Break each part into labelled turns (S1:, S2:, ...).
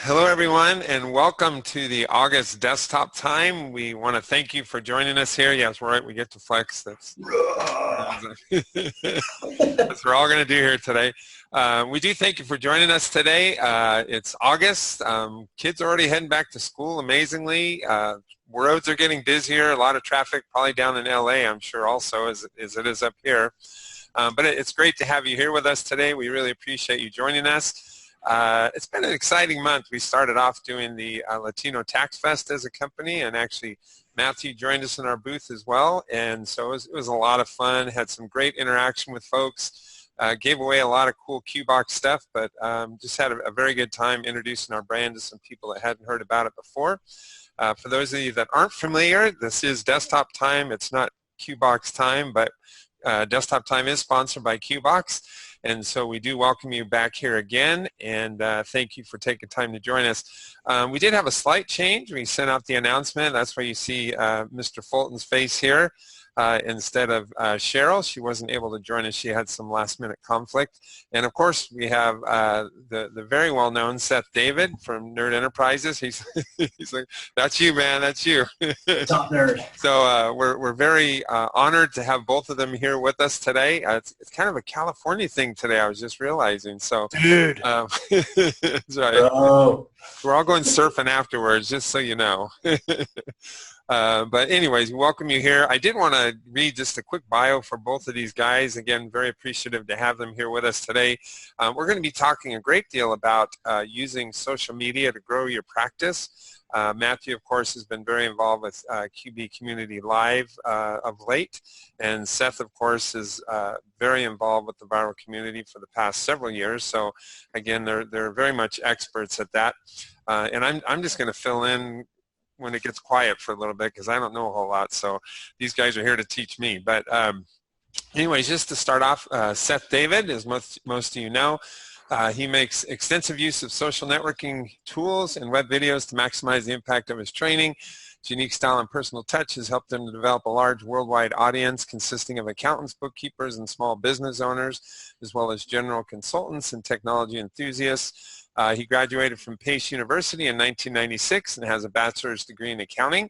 S1: Hello, everyone, and welcome to the August desktop time. We want to thank you for joining us here. Yes, right, we get to flex. That's what we're all going to do here today. We do thank you for joining us today. It's August. Kids are already heading back to school, amazingly. Roads are getting busier, a lot of traffic, probably down in LA, I'm sure also, as it is up here. But it's great to have you here with us today. We really appreciate you joining us. It's been an exciting month. We started off doing the Latino Tax Fest as a company, and actually Matthew joined us in our booth as well, and so it was a lot of fun. Had some great interaction with folks, gave away a lot of cool Q-Box stuff, but just had a very good time introducing our brand to some people that hadn't heard about it before. For those of you that aren't familiar, this is Desktop Time. It's not Q-Box time, but Desktop Time is sponsored by Q-Box. And so we do welcome you back here again, and thank you for taking time to join us. We did have a slight change. We sent out the announcement. That's why you see Mr. Fulton's face here instead of Cheryl. She wasn't able to join us. She had some last-minute conflict. And, of course, we have the very well-known Seth David from Nerd Enterprises. He's like, that's you, man. That's you.
S2: Top nerd.
S1: So we're very honored to have both of them here with us today. It's kind of a California thing today, I was just realizing. So,
S2: dude.
S1: That's right.
S2: Bro.
S1: We're all going surfing afterwards, just so you know. But anyways, we welcome you here. I did want to read just a quick bio for both of these guys. Again, very appreciative to have them here with us today. We're going to be talking a great deal about using social media to grow your practice. Matthew, of course, has been very involved with QB Community Live of late, and Seth, of course, is very involved with the viral community for the past several years. So, again, they're very much experts at that. And I'm just going to fill in when it gets quiet for a little bit because I don't know a whole lot. So these guys are here to teach me. But anyways, just to start off, Seth David, as most of you know, he makes extensive use of social networking tools and web videos to maximize the impact of his training. His unique style and personal touch has helped him to develop a large worldwide audience consisting of accountants, bookkeepers, and small business owners, as well as general consultants and technology enthusiasts. He graduated from Pace University in 1996 and has a bachelor's degree in accounting.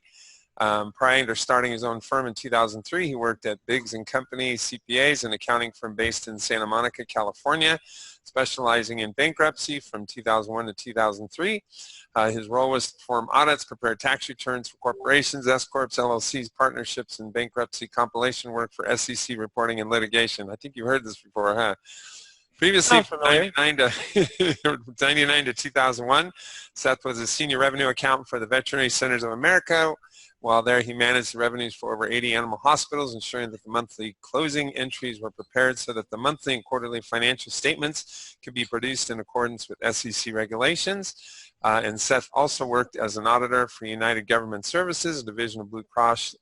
S1: Prior to starting his own firm in 2003, he worked at Biggs & Company CPAs, an accounting firm based in Santa Monica, California, specializing in bankruptcy from 2001 to 2003. His role was to perform audits, prepare tax returns for corporations, S-corps, LLCs, partnerships, and bankruptcy compilation work for SEC reporting and litigation. I think you heard this before, huh? Previously, from 1999 to 2001, Seth was a senior revenue accountant for the Veterinary Centers of America. While there, he managed the revenues for over 80 animal hospitals, ensuring that the monthly closing entries were prepared so that the monthly and quarterly financial statements could be produced in accordance with SEC regulations. And Seth also worked as an auditor for United Government Services, a division of Blue Cross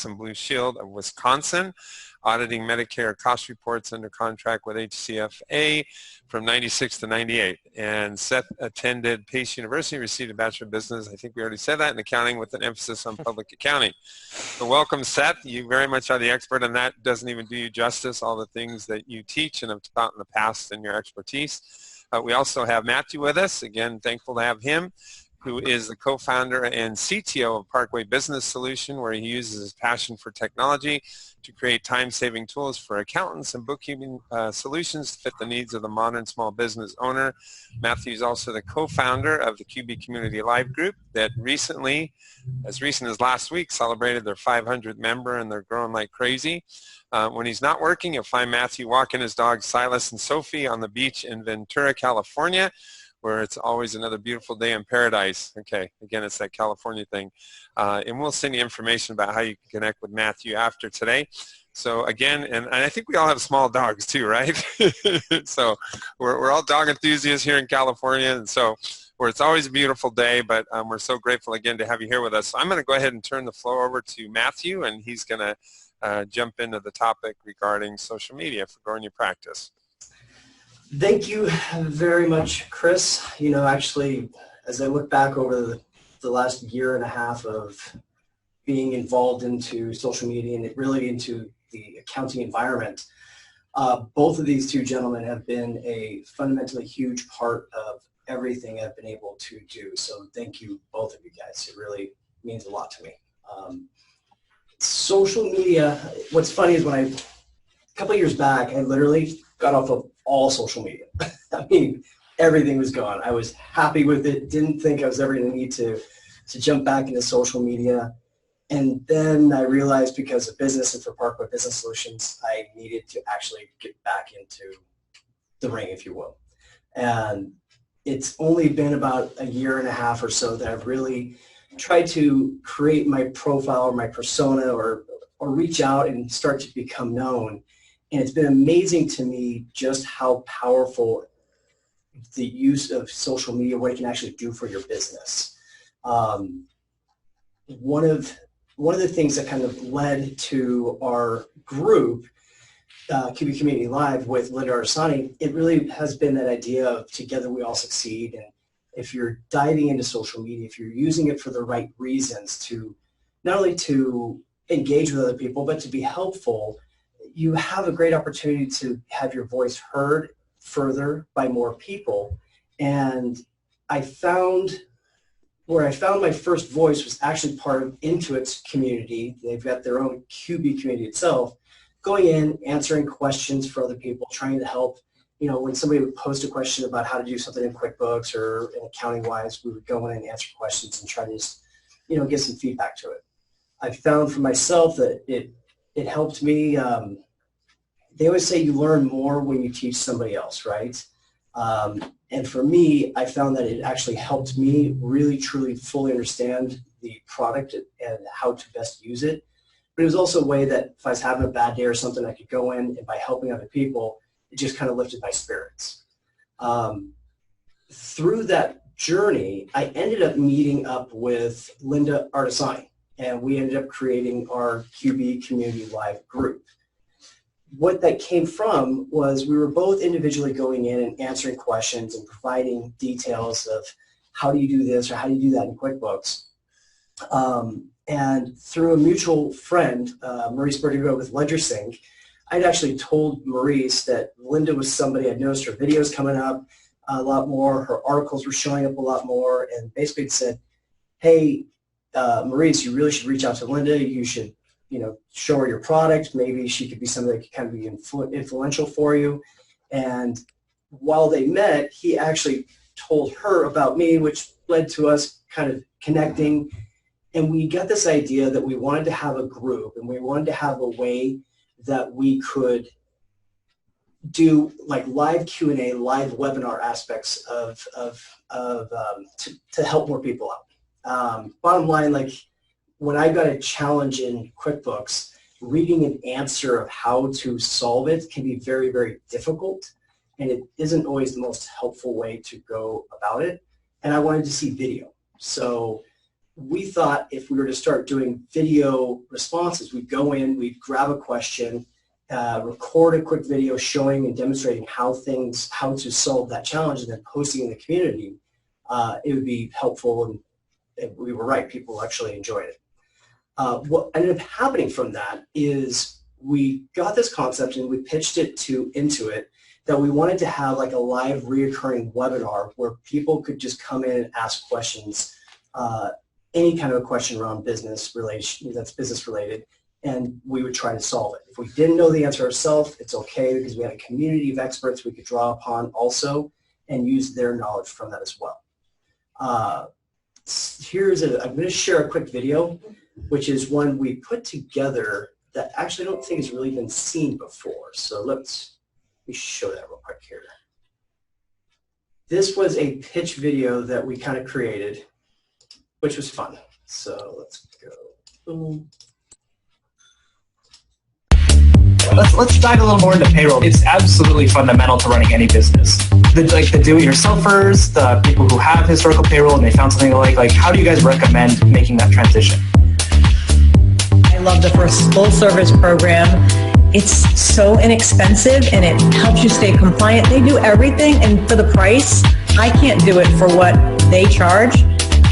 S1: and Blue Shield of Wisconsin, auditing Medicare cost reports under contract with HCFA from 96 to 98. And Seth attended Pace University, received a Bachelor of Business, I think we already said that, in accounting with an emphasis on public accounting. So welcome, Seth. You very much are the expert, and that doesn't even do you justice, all the things that you teach and have taught in the past and your expertise. We also have Matthew with us. Again, thankful to have him, who is the co-founder and CTO of Parkway Business Solution, where he uses his passion for technology to create time-saving tools for accountants and bookkeeping solutions to fit the needs of the modern small business owner. Matthew is also the co-founder of the QB Community Live group that recently, as recent as last week, celebrated their 500th member, and they're growing like crazy. When he's not working, you'll find Matthew walking his dogs Silas and Sophie on the beach in Ventura, California, where it's always another beautiful day in paradise. Okay, again, it's that California thing. And we'll send you information about how you can connect with Matthew after today. So again, and I think we all have small dogs too, right? So we're all dog enthusiasts here in California, and so where it's always a beautiful day, but we're so grateful again to have you here with us. So I'm going to go ahead and turn the floor over to Matthew, and he's going to jump into the topic regarding social media for growing your practice.
S2: Thank you very much, Chris. You know, actually, as I look back over the last year and a half of being involved into social media and really into the accounting environment, Both of these two gentlemen have been a fundamentally huge part of everything I've been able to do. So thank you, both of you guys. It really means a lot to me. Social media, what's funny is a couple of years back, I literally got off of all social media. I mean, everything was gone. I was happy with it, didn't think I was ever going to need to jump back into social media. And then I realized because of business and for Parkway Business Solutions, I needed to actually get back into the ring, if you will. And it's only been about a year and a half or so that I've really tried to create my profile or my persona or reach out and start to become known. And it's been amazing to me just how powerful the use of social media, what it can actually do for your business. One of the things that kind of led to our group, QB Community Live with Linda Artisani, it really has been that idea of together we all succeed. And if you're diving into social media, if you're using it for the right reasons to not only to engage with other people, but to be helpful, you have a great opportunity to have your voice heard further by more people. And I found where I found my first voice was actually part of Intuit's community. They've got their own QB community itself, going in, answering questions for other people, trying to help. You know, when somebody would post a question about how to do something in QuickBooks or in accounting-wise, we would go in and answer questions and try to just, get some feedback to it. I found for myself that it helped me. They always say you learn more when you teach somebody else, right? And for me, I found that it actually helped me really, truly, fully understand the product and how to best use it. But it was also a way that if I was having a bad day or something, I could go in and by helping other people, it just kind of lifted my spirits. Through that journey, I ended up meeting up with Linda Artisani, and we ended up creating our QB Community Live group. What that came from was we were both individually going in and answering questions and providing details of how do you do this or how do you do that in QuickBooks. And through a mutual friend, Maurice Bertigo with LedgerSync, I'd actually told Maurice that Linda was somebody. I'd noticed her videos coming up a lot more, her articles were showing up a lot more, and basically said, hey, Maurice, you really should reach out to Linda. You should show her your product. Maybe she could be somebody that could kind of be influential for you. And while they met, he actually told her about me, which led to us kind of connecting. And we got this idea that we wanted to have a group and we wanted to have a way that we could do like live Q&A, live webinar aspects to help more people out. Bottom line, like when I got a challenge in QuickBooks, reading an answer of how to solve it can be very, very difficult, and it isn't always the most helpful way to go about it. And I wanted to see video. So we thought if we were to start doing video responses, we'd go in, we'd grab a question, record a quick video showing and demonstrating how to solve that challenge, and then posting in the community. It would be helpful, and we were right, people actually enjoyed it. What ended up happening from that is we got this concept and we pitched it to Intuit that we wanted to have like a live reoccurring webinar where people could just come in and ask questions, any kind of a question around business relation that's business related, and we would try to solve it. If we didn't know the answer ourselves, it's okay because we had a community of experts we could draw upon also and use their knowledge from that as well. I'm going to share a quick video, which is one we put together that actually I don't think has really been seen before. So let me show that real quick here. This was a pitch video that we kind of created, which was fun. So let's go. Boom.
S3: Let's dive a little more into payroll. It's absolutely fundamental to running any business. The do-it-yourselfers, the people who have historical payroll and they found something they like how do you guys recommend making that transition?
S4: I love the first full service program. It's so inexpensive and it helps you stay compliant. They do everything, and for the price, I can't do it for what they charge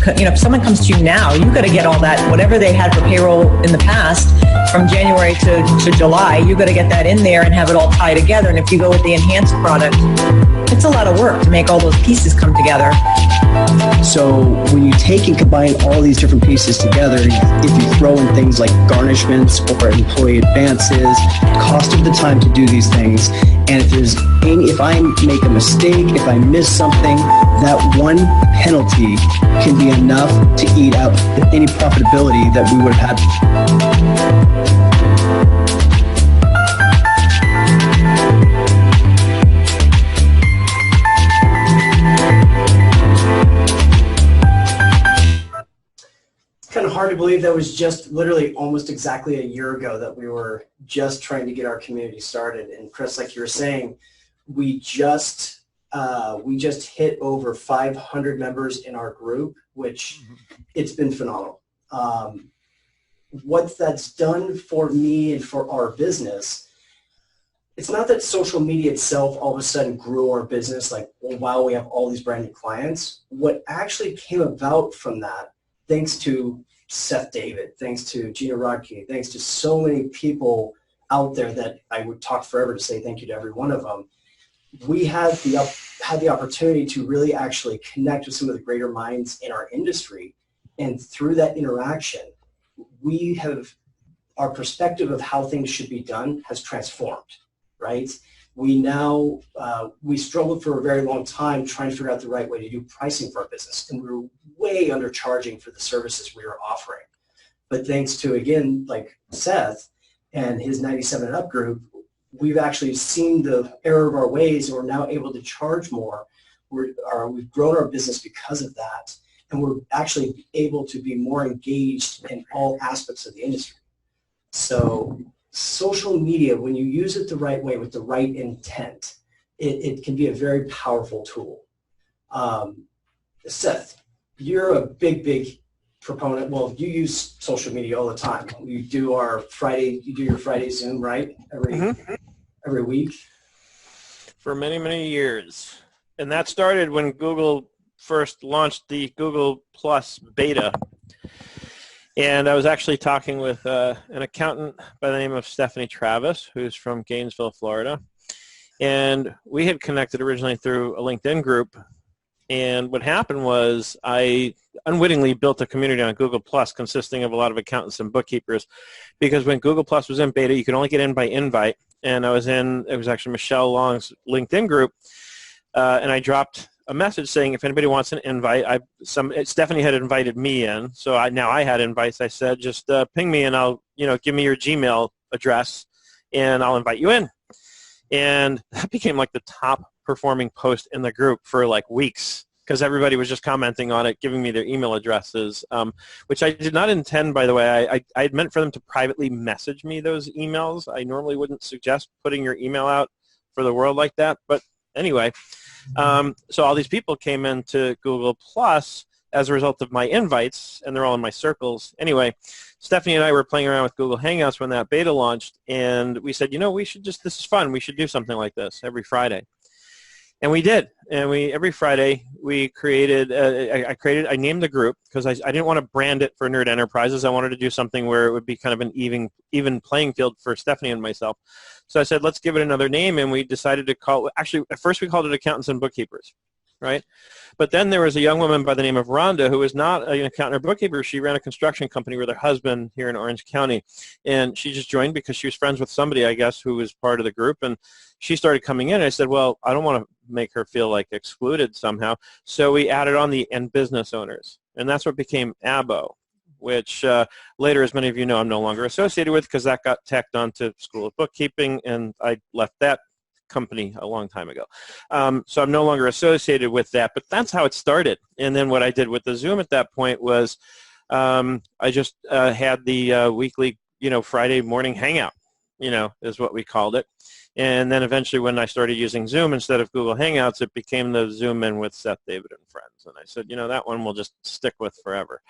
S4: if someone comes to you now, you got to get all that, whatever they had for payroll in the past, from January to July, you got to get that in there and have it all tie together. And if you go with the enhanced product, it's a lot of work to make all those pieces come together.
S2: So when you take and combine all these different pieces together, if you throw in things like garnishments or employee advances, cost of the time to do these things, and if I make a mistake, if I miss something, that one penalty can be enough to eat out any profitability that we would have had. Kind of hard to believe that was just literally almost exactly a year ago that we were just trying to get our community started. And Chris, like you were saying, we just hit over 500 members in our group, which it's been phenomenal. What that's done for me and for our business, it's not that social media itself all of a sudden grew our business like, well, wow, we have all these brand new clients. What actually came about from that, thanks to Seth David, thanks to Gina Rodkey, thanks to so many people out there that I would talk forever to say thank you to every one of them, we had the opportunity to really actually connect with some of the greater minds in our industry. And through that interaction, our perspective of how things should be done has transformed, right? We now, we struggled for a very long time trying to figure out the right way to do pricing for our business. And we were way undercharging for the services we were offering. But thanks to, again, like Seth and his 97 and Up group, we've actually seen the error of our ways, and we're now able to charge more. We've grown our business because of that. And we're actually able to be more engaged in all aspects of the industry. So social media, when you use it the right way with the right intent, it can be a very powerful tool. Seth, you're a big proponent. Well, you use social media all the time. You do your Friday Zoom, right? Every week?
S5: For many years. And that started when Google first launched the Google Plus beta. And I was actually talking with an accountant by the name of Stephanie Travis, who's from Gainesville, Florida. And we had connected originally through a LinkedIn group. And what happened was I unwittingly built a community on Google Plus consisting of a lot of accountants and bookkeepers, because when Google Plus was in beta, you could only get in by invite. And it was actually Michelle Long's LinkedIn group. And I dropped a message saying if anybody wants an invite, Stephanie had invited me in, so now I had invites. I said, just ping me and I'll, give me your Gmail address and I'll invite you in. And that became like the top performing post in the group for like weeks, because everybody was just commenting on it, giving me their email addresses, which I did not intend, by the way. I had meant for them to privately message me those emails. I normally wouldn't suggest putting your email out for the world like that, but anyway. So all these people came into Google Plus as a result of my invites, and they're all in my circles. Anyway, Stephanie and I were playing around with Google Hangouts when that beta launched, and we said, this is fun. We should do something like this every Friday. And we did. And every Friday we created, I named the group because I didn't want to brand it for Nerd Enterprises. I wanted to do something where it would be kind of an even playing field for Stephanie and myself. So I said, let's give it another name, and we decided to actually, at first we called it Accountants and Bookkeepers, right? But then there was a young woman by the name of Rhonda who was not an accountant or bookkeeper. She ran a construction company with her husband here in Orange County, and she just joined because she was friends with somebody, I guess, who was part of the group, and she started coming in. And I said, well, I don't want to make her feel like excluded somehow, so we added on the "and business owners," and that's what became ABO, which later, as many of you know, I'm no longer associated with because that got tacked onto School of Bookkeeping, and I left that company a long time ago. So I'm no longer associated with that, but that's how it started. And then what I did with the Zoom at that point was I just had the weekly, Friday morning hangout, is what we called it. And then eventually when I started using Zoom instead of Google Hangouts, it became the Zoom in with Seth, David, and Friends. And I said, that one we'll just stick with forever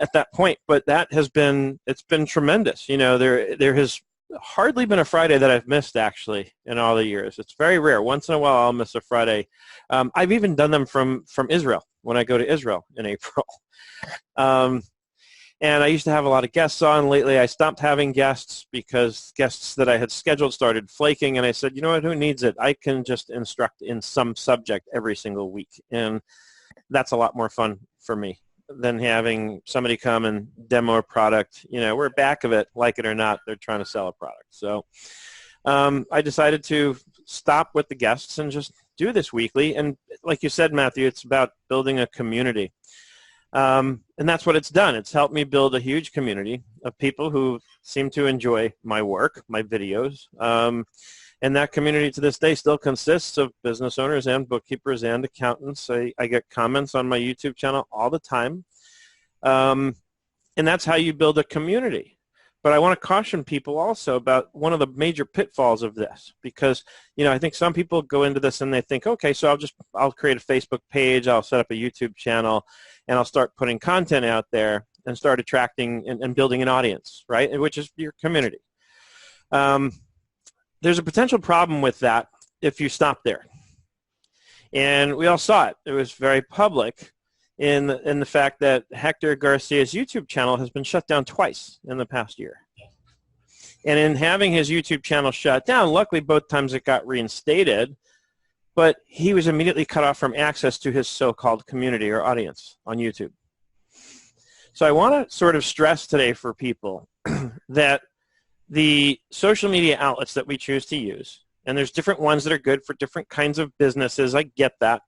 S5: at that point. But it's been tremendous. There has hardly been a Friday that I've missed, actually, in all the years. It's very rare. Once in a while I'll miss a Friday. I've even done them from Israel. when I go to Israel in April. And I used to have a lot of guests on. Lately, I stopped having guests because guests that I had scheduled started flaking, and I said, you know what, who needs it? I can just instruct in some subject every single week, and that's a lot more fun for me than having somebody come and demo a product. You know, we're back of it, like it or not, they're trying to sell a product. So I decided to stop with the guests and just do this weekly. And like you said, Matthew, it's about building a community. And that's what it's done. It's helped me build a huge community of people who seem to enjoy my work, my videos. And that community to this day still consists of business owners and bookkeepers and accountants. I get comments on my YouTube channel all the time. And that's how you build a community. But I want to caution people also about one of the major pitfalls of this, because, you know, I think some people go into this and they think, okay, so I'll create a Facebook page, I'll set up a YouTube channel, and I'll start putting content out there and start attracting and building an audience, right, which is your community. There's a potential problem with that if you stop there. And we all saw it. It was very public in the fact that Hector Garcia's YouTube channel has been shut down twice in the past year. And in having his YouTube channel shut down, luckily both times it got reinstated, but he was immediately cut off from access to his so-called community or audience on YouTube. So I want to sort of stress today for people that the social media outlets that we choose to use, and there's different ones that are good for different kinds of businesses, I get that.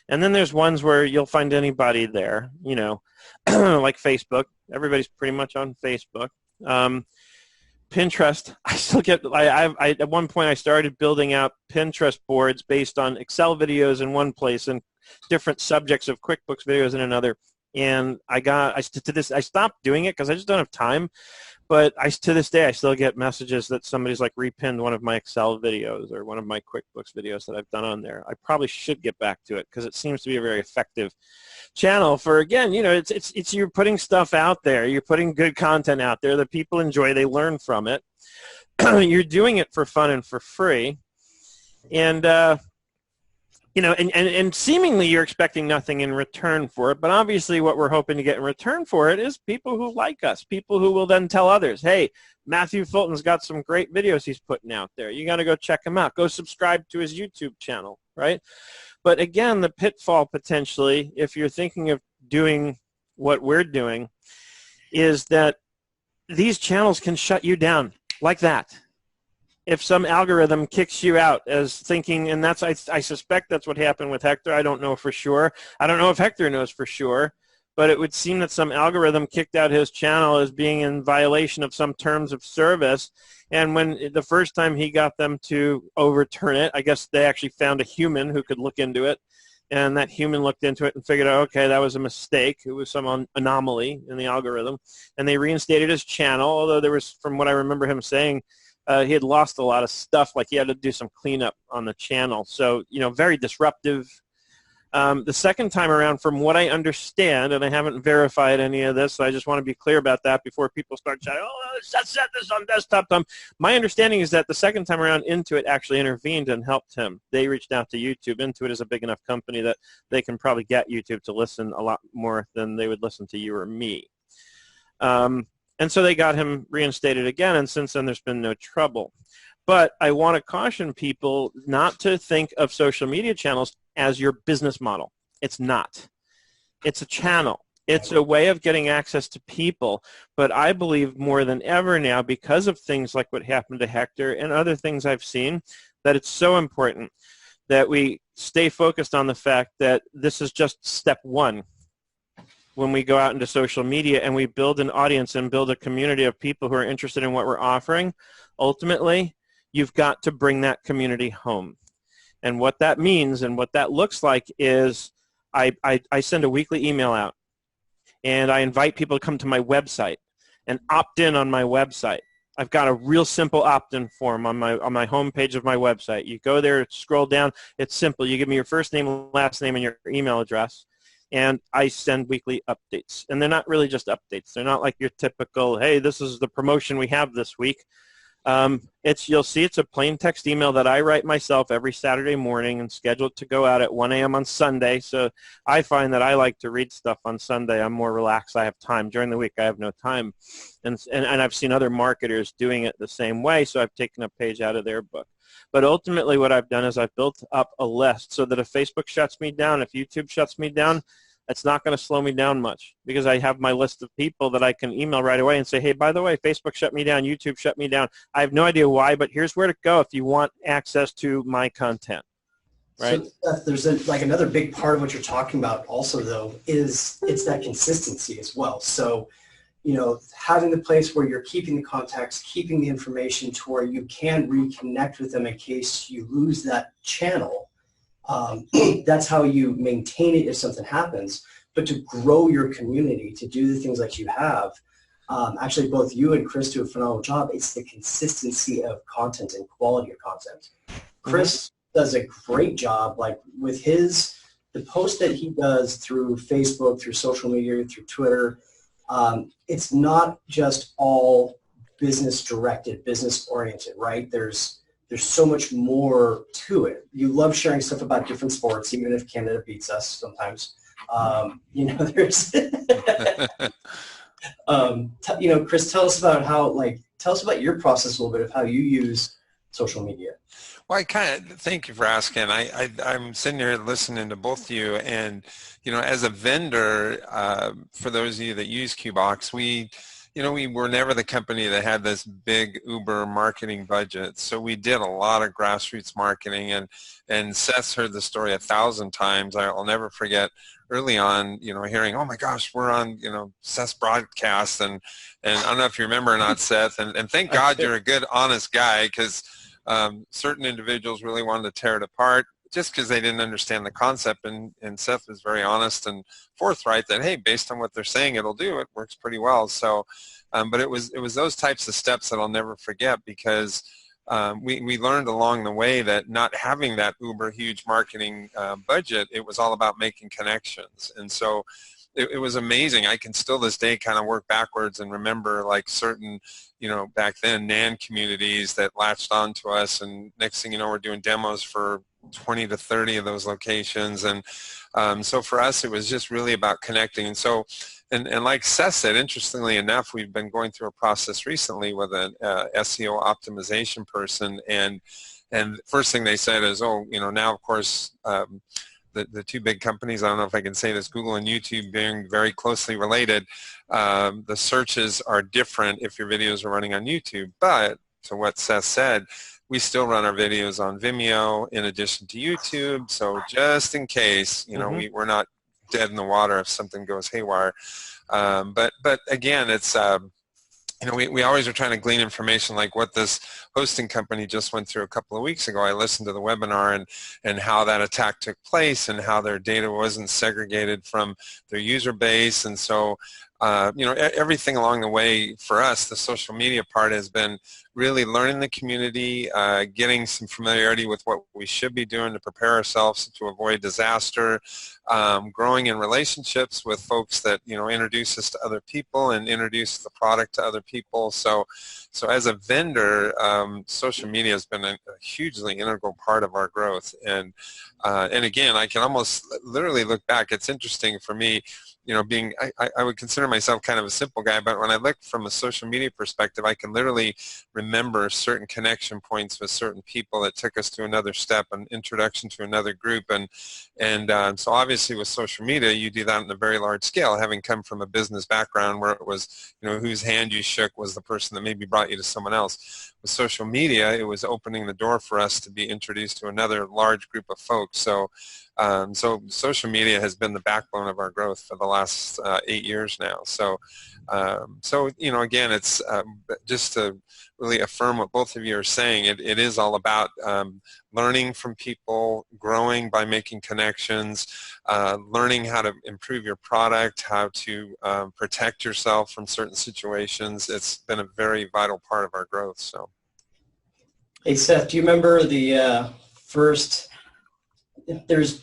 S5: And then there's ones where you'll find anybody there, you know, like Facebook. Everybody's pretty much on Facebook. Pinterest, I still get, I at one point I started building out Pinterest boards based on Excel videos in one place and different subjects of QuickBooks videos in another. And I stopped doing it because I just don't have time. But to this day, I still get messages that somebody's like repinned one of my Excel videos or one of my QuickBooks videos that I've done on there. I probably should get back to it because it seems to be a very effective channel for, again, you know, it's you're putting stuff out there. You're putting good content out there that people enjoy. They learn from it. You're doing it for fun and for free. And, you know, and seemingly you're expecting nothing in return for it, but obviously what we're hoping to get in return for it is people who like us, people who will then tell others, hey, Matthew Fulton's got some great videos he's putting out there. You got to go check him out. Go subscribe to his YouTube channel, right? But again, the pitfall potentially, if you're thinking of doing what we're doing, is that these channels can shut you down like that. If some algorithm kicks you out as thinking, and that's I suspect that's what happened with Hector. I don't know for sure. I don't know if Hector knows for sure, but it would seem that some algorithm kicked out his channel as being in violation of some terms of service. And when the first time he got them to overturn it, I guess they actually found a human who could look into it. And that human looked into it and figured out, okay, that was a mistake. It was some anomaly in the algorithm. And they reinstated his channel, although there was, from what I remember him saying, he had lost a lot of stuff, like he had to do some cleanup on the channel. So, you know, very disruptive. The second time around, from what I understand, and I haven't verified any of this, so I just want to be clear about that before people start shouting, oh, set this on desktop. My understanding is that the second time around, Intuit actually intervened and helped him. They reached out to YouTube. Intuit is a big enough company that they can probably get YouTube to listen a lot more than they would listen to you or me. And so they got him reinstated again, and since then there's been no trouble. But I want to caution people not to think of social media channels as your business model. It's not. It's a channel. It's a way of getting access to people. But I believe more than ever now, because of things like what happened to Hector and other things I've seen, that it's so important that we stay focused on the fact that this is just step one. When we go out into social media and we build an audience and build a community of people who are interested in what we're offering, ultimately, you've got to bring that community home. And what that means and what that looks like is I send a weekly email out, and I invite people to come to my website and opt in on my website. I've got a real simple opt-in form on my homepage of my website. You go there, scroll down. It's simple. You give me your first name, last name, and your email address. And I send weekly updates. And they're not really just updates. They're not like your typical, hey, this is the promotion we have this week. You'll see it's a plain text email that I write myself every Saturday morning and scheduled to go out at 1 a.m. on Sunday. So I find that I like to read stuff on Sunday. I'm more relaxed. I have time. During the week, I have no time. And I've seen other marketers doing it the same way, so I've taken a page out of their book. But ultimately what I've done is I've built up a list so that if Facebook shuts me down, if YouTube shuts me down, it's not going to slow me down much because I have my list of people that I can email right away and say, hey, by the way, Facebook shut me down, YouTube shut me down. I have no idea why, but here's where to go if you want access to my content. Right?
S2: So there's another big part of what you're talking about also, though, is it's that consistency as well. So, having the place where you're keeping the contacts, keeping the information to where you can reconnect with them in case you lose that channel. That's how you maintain it if something happens. But to grow your community, to do the things like you have, actually both you and Chris do a phenomenal job. It's the consistency of content and quality of content. Chris does a great job, like with the post that he does through Facebook, through social media, through Twitter. It's not just all business directed, business oriented, right? There's so much more to it. You love sharing stuff about different sports, even if Canada beats us sometimes. There's, Chris, tell us about your process a little bit of how you use social media.
S1: Well, thank you for asking. I'm sitting here listening to both of you, and, as a vendor, for those of you that use QBox, we were never the company that had this big Uber marketing budget. So we did a lot of grassroots marketing, and Seth's heard the story 1,000 times. I'll never forget early on, hearing, oh my gosh, we're on, Seth's broadcast. And I don't know if you remember or not, Seth, and thank God you're a good, honest guy, because certain individuals really wanted to tear it apart just because they didn't understand the concept. And Seth was very honest and forthright that, hey, based on what they're saying, it works pretty well. So, but it was those types of steps that I'll never forget, because we learned along the way that not having that uber huge marketing budget, it was all about making connections. And so it was amazing. I can still this day kind of work backwards and remember like certain, back then NAN communities that latched on to us, and next thing you know, we're doing demos for 20 to 30 of those locations. And so for us, it was just really about connecting. And so, and like Seth said, interestingly enough, we've been going through a process recently with an SEO optimization person, and first thing they said is, now of course, the two big companies, I don't know if I can say this, Google and YouTube being very closely related, the searches are different if your videos are running on YouTube. But to what Seth said, we still run our videos on Vimeo in addition to YouTube. So just in case, we're not dead in the water if something goes haywire. But again, it's we always are trying to glean information like what this hosting company just went through a couple of weeks ago. I listened to the webinar and how that attack took place and how their data wasn't segregated from their user base. And so, everything along the way for us, the social media part has been really learning the community, getting some familiarity with what we should be doing to prepare ourselves to avoid disaster, growing in relationships with folks that, introduce us to other people and introduce the product to other people. So as a vendor, social media has been a hugely integral part of our growth. And again, I can almost literally look back. It's interesting for me, I would consider myself kind of a simple guy, but when I look from a social media perspective, I can literally remember certain connection points with certain people that took us to another step, an introduction to another group. And so obviously with social media, you do that on a very large scale, having come from a business background where it was, whose hand you shook was the person that maybe brought you to someone else. With social media, it was opening the door for us to be introduced to another large group of folks. So social media has been the backbone of our growth for the last 8 years now. So again, it's just to really affirm what both of you are saying. It is all about learning from people, growing by making connections, learning how to improve your product, how to protect yourself from certain situations. It's been a very vital part of our growth. So,
S2: hey Seth, do you remember the first? There's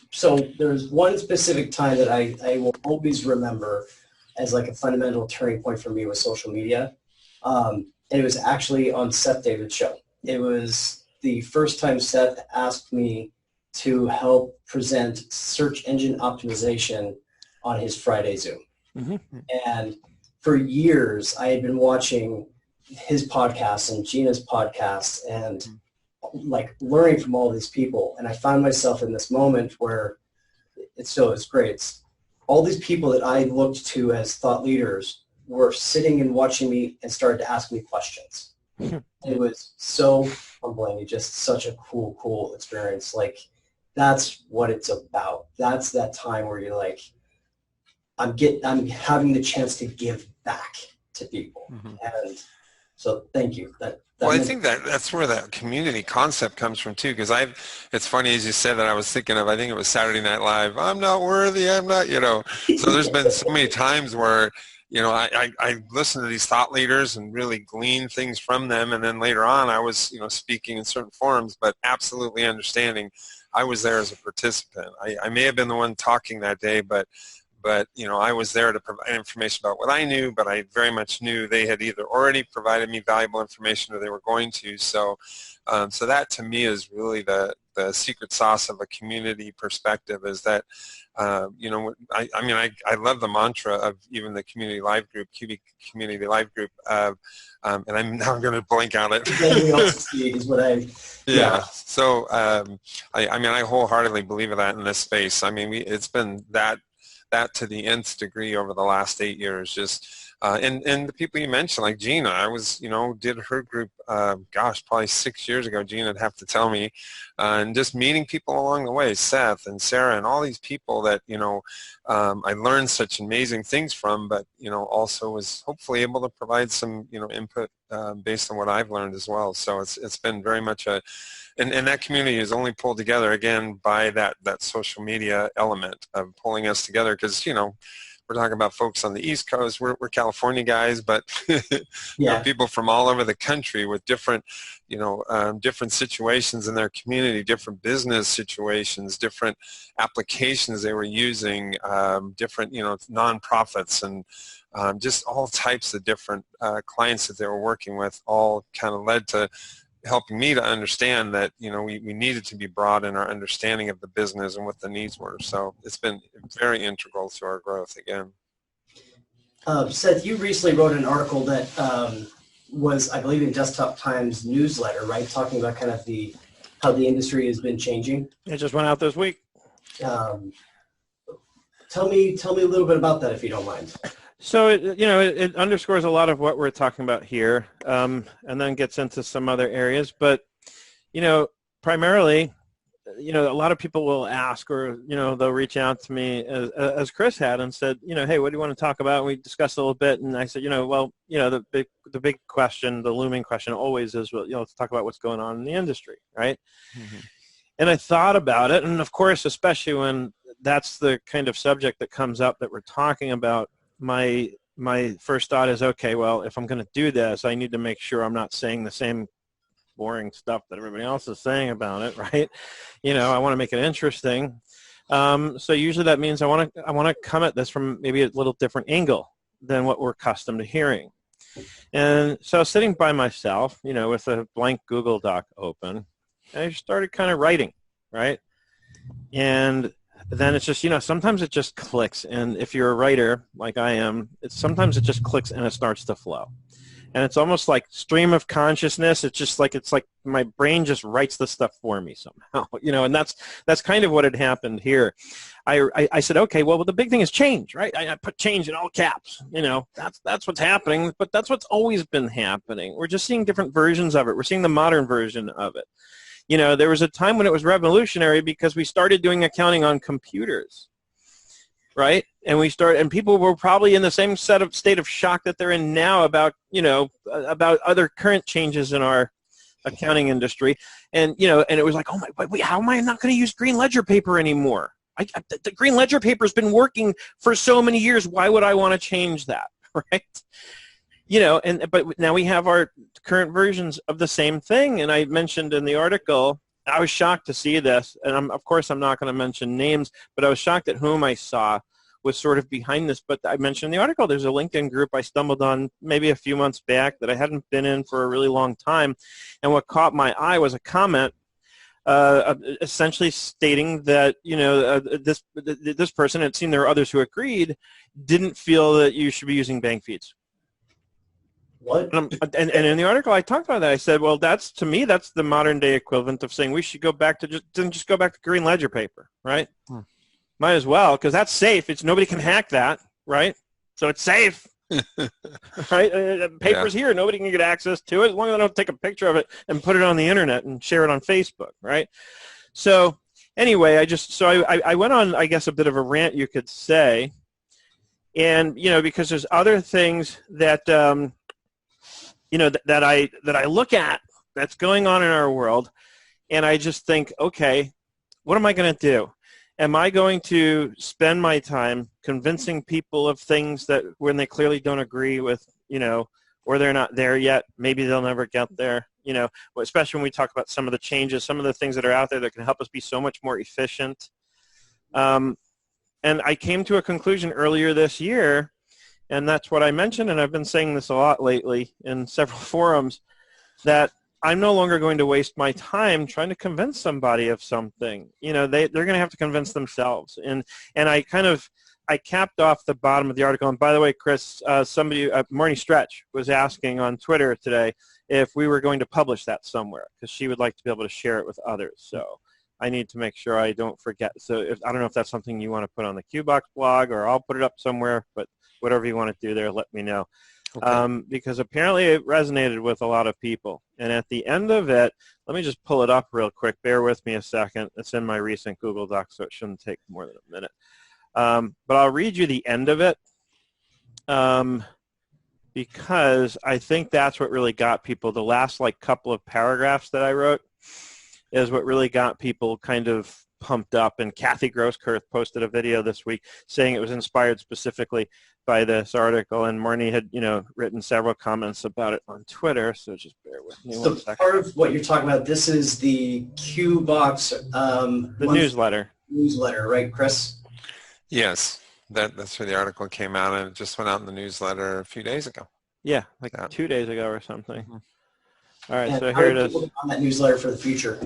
S2: one specific time that I will always remember as like a fundamental turning point for me with social media. and it was actually on Seth David's show. It was the first time Seth asked me to help present search engine optimization on his Friday Zoom. Mm-hmm. And for years, I had been watching his podcast and Gina's podcast and like learning from all these people. And I found myself in this moment where it's great. It's all these people that I looked to as thought leaders were sitting and watching me and started to ask me questions. It was so humbling. Just such a cool experience. Like, that's what it's about. That's that time where you're like, I'm having the chance to give back to people. Mm-hmm. And so thank you.
S1: Well, I think that's where that community concept comes from too, because it's funny as you said that, I was thinking of, I think it was Saturday Night Live, I'm not worthy, I'm not, so there's been so many times where, I listen to these thought leaders and really glean things from them, and then later on I was, speaking in certain forums, but absolutely understanding I was there as a participant. I may have been the one talking that day, but I was there to provide information about what I knew, but I very much knew they had either already provided me valuable information or they were going to. So that to me is really the secret sauce of a community perspective, is that, I love the mantra of even the community live group, QB Community Live Group, and I'm going to blank out it.
S2: is what
S1: yeah. So, I wholeheartedly believe in that in this space. It's been that to the nth degree over the last 8 years, just and the people you mentioned, like Gina, I was did her group probably 6 years ago. Gina'd have to tell me, and just meeting people along the way, Seth and Sarah and all these people that I learned such amazing things from, but also was hopefully able to provide some input based on what I've learned as well. So it's been very much and that community is only pulled together, again, by that social media element of pulling us together, because, we're talking about folks on the East Coast. We're California guys, but people from all over the country with different, different situations in their community, different business situations, different applications they were using, different, nonprofits, and just all types of different clients that they were working with, all kind of led to helping me to understand that we needed to be broad in our understanding of the business and what the needs were. So it's been very integral to our growth again.
S2: Seth, you recently wrote an article that was, I believe, in Desktop Times newsletter, right? Talking about kind of how the industry has been changing.
S5: It just went out this week.
S2: Tell me a little bit about that, if you don't mind.
S5: So it underscores a lot of what we're talking about here, and then gets into some other areas. But primarily, a lot of people will ask, or they'll reach out to me as Chris had and said, hey, what do you want to talk about? And we discussed a little bit, and I said, the big question, the looming question always is, let's talk about what's going on in the industry, right? Mm-hmm. And I thought about it, and of course, especially when that's the kind of subject that comes up that we're talking about. My first thought is, okay, well, if I'm going to do this, I need to make sure I'm not saying the same boring stuff that everybody else is saying about it, right? I want to make it interesting. So usually that means I want to come at this from maybe a little different angle than what we're accustomed to hearing. And so I was sitting by myself, with a blank Google Doc open, and I started kind of writing, right? And then it's just, sometimes it just clicks. And if you're a writer like I am, sometimes it just clicks and it starts to flow. And it's almost like stream of consciousness. It's like my brain just writes the stuff for me somehow, and that's kind of what had happened here. I said, okay, well, the big thing is change, right? I put change in all caps, that's what's happening, but that's what's always been happening. We're just seeing different versions of it. We're seeing the modern version of it. There was a time when it was revolutionary because we started doing accounting on computers, right? And people were probably in the same state of shock that they're in now about other current changes in our accounting industry. And it was like, oh my, wait, how am I not going to use green ledger paper anymore? The green ledger paper has been working for so many years. Why would I want to change that, right? But now we have our current versions of the same thing. And I mentioned in the article, I was shocked to see this. And of course, I'm not going to mention names, but I was shocked at whom I saw was sort of behind this. But I mentioned in the article, there's a LinkedIn group I stumbled on maybe a few months back that I hadn't been in for a really long time. And what caught my eye was a comment essentially stating that, this person had seen there were others who agreed, didn't feel that you should be using bank feeds.
S2: What?
S5: And in the article I talked about that. I said, well, to me, that's the modern day equivalent of saying we should go back to just go back to green ledger paper, right? Might as well, because that's safe. Nobody can hack that, right? So it's safe, right? Paper's here. Nobody can get access to it as long as I don't take a picture of it and put it on the internet and share it on Facebook, right? So anyway, I went on, I guess, a bit of a rant, you could say, and because there's other things that that I look at that's going on in our world, and I just think, okay, what am I going to do? Am I going to spend my time convincing people of things that when they clearly don't agree with, or they're not there yet, maybe they'll never get there, especially when we talk about some of the changes, some of the things that are out there that can help us be so much more efficient. And I came to a conclusion earlier this year, and that's what I mentioned, and I've been saying this a lot lately in several forums, that I'm no longer going to waste my time trying to convince somebody of something. They're going to have to convince themselves. And I capped off the bottom of the article. And by the way, Chris, Marnie Stretch was asking on Twitter today if we were going to publish that somewhere, because she would like to be able to share it with others. So I need to make sure I don't forget. So I don't know if that's something you want to put on the QBox blog, or I'll put it up somewhere, but whatever you want to do there, let me know. Okay. Because apparently it resonated with a lot of people. And at the end of it, let me just pull it up real quick. Bear with me a second. It's in my recent Google Doc, so it shouldn't take more than a minute. But I'll read you the end of it because I think that's what really got people. The last couple of paragraphs that I wrote is what really got people kind of pumped up. And Kathy Grosskirth posted a video this week saying it was inspired specifically by this article, and Marnie had written several comments about it on Twitter, so just bear with me one second.
S2: Part of what you're talking about, this is the QBox
S5: the
S2: newsletter, right, Chris?
S1: Yes, that's where the article came out, and it just went out in the newsletter a few days ago.
S5: Yeah, 2 days ago or something. Mm-hmm. All right, so here it is.
S2: On that newsletter for the future.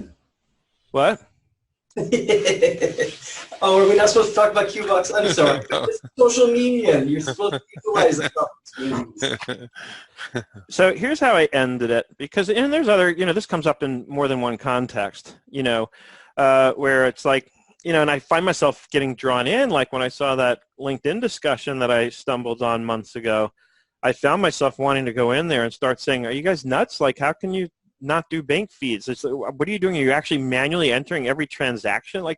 S5: What?
S2: Oh, are we not supposed to talk about QBox? I'm sorry. It's social media. You're supposed to utilize it.
S5: So here's how I ended it, because there's other, this comes up in more than one context, where it's like, and I find myself getting drawn in, like when I saw that LinkedIn discussion that I stumbled on months ago, I found myself wanting to go in there and start saying, are you guys nuts? Like, how can you not do bank feeds? It's like, what are you doing? Are you actually manually entering every transaction? Like,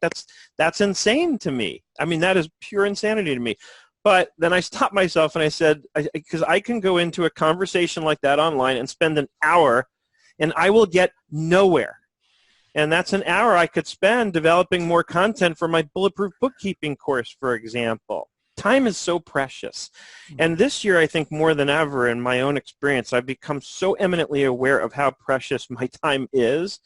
S5: that's insane to me. I mean, that is pure insanity to me. But then I stopped myself and I said, because I can go into a conversation like that online and spend an hour and I will get nowhere. And that's an hour I could spend developing more content for my Bulletproof Bookkeeping course, for example. Time is so precious. And this year, I think more than ever, in my own experience, I've become so eminently aware of how precious my time is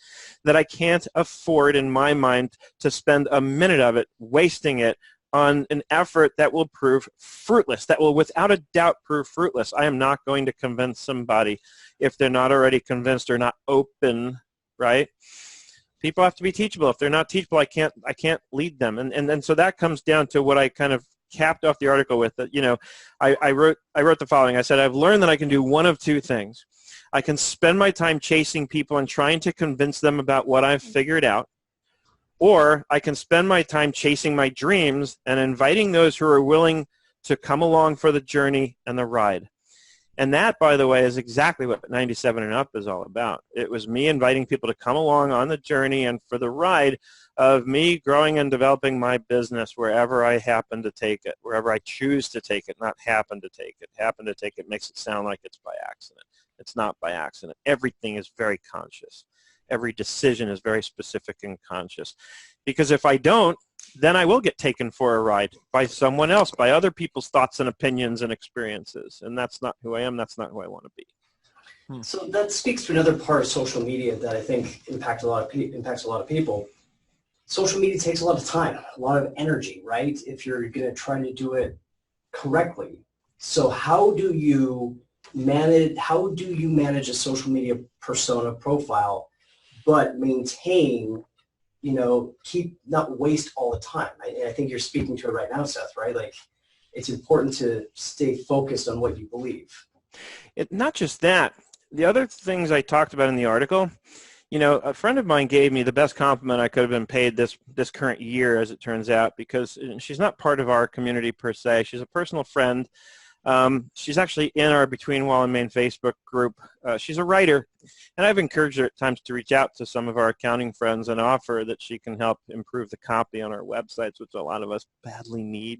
S5: that I can't afford, in my mind, to spend a minute of it wasting it on an effort that will prove fruitless, that will without a doubt prove fruitless. I am not going to convince somebody if they're not already convinced or not open, right? People have to be teachable. If they're not teachable, I can't lead them. And so that comes down to what I kind of capped off the article with. I wrote the following. I said, I've learned that I can do one of two things. I can spend my time chasing people and trying to convince them about what I've figured out, or I can spend my time chasing my dreams and inviting those who are willing to come along for the journey and the ride. And that, by the way, is exactly what 97 and Up is all about. It was me inviting people to come along on the journey and for the ride of me growing and developing my business wherever I happen to take it, wherever I choose to take it, not happen to take it. Happen to take it makes it sound like it's by accident. It's not by accident. Everything is very conscious. Every decision is very specific and conscious. Because if I don't, then I will get taken for a ride by someone else, by other people's thoughts and opinions and experiences. And that's not who I am. That's not who I want to be.
S2: So that speaks to another part of social media that I think impacts a lot of people. social media takes a lot of time, a lot of energy, right? If you're going to try to do it correctly. So how do you manage a social media persona profile, but maintain, keep not waste all the time? I think you're speaking to it right now, Seth, right? Like, it's important to stay focused on what you believe.
S5: Not just that. The other things I talked about in the article, a friend of mine gave me the best compliment I could have been paid this current year, as it turns out, because she's not part of our community per se. She's a personal friend. She's actually in our Between Wall and Main Facebook group. She's a writer, and I've encouraged her at times to reach out to some of our accounting friends and offer that she can help improve the copy on our websites, which a lot of us badly need.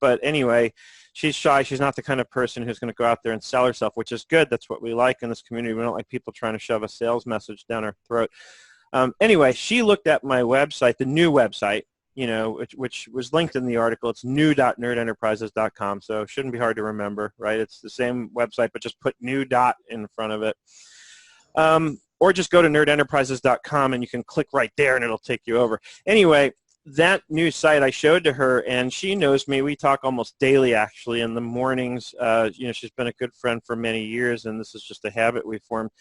S5: But anyway, she's shy. She's not the kind of person who's going to go out there and sell herself, which is good. That's what we like in this community. We don't like people trying to shove a sales message down our throat. Anyway, she looked at my website, the new website, which was linked in the article. It's new.nerdenterprises.com, so it shouldn't be hard to remember, right? It's the same website, but just put new dot in front of it. Or just go to nerdenterprises.com and you can click right there and it'll take you over. Anyway, that new site I showed to her, and she knows me. We talk almost daily, actually, in the mornings. She's been a good friend for many years, and this is just a habit we formed.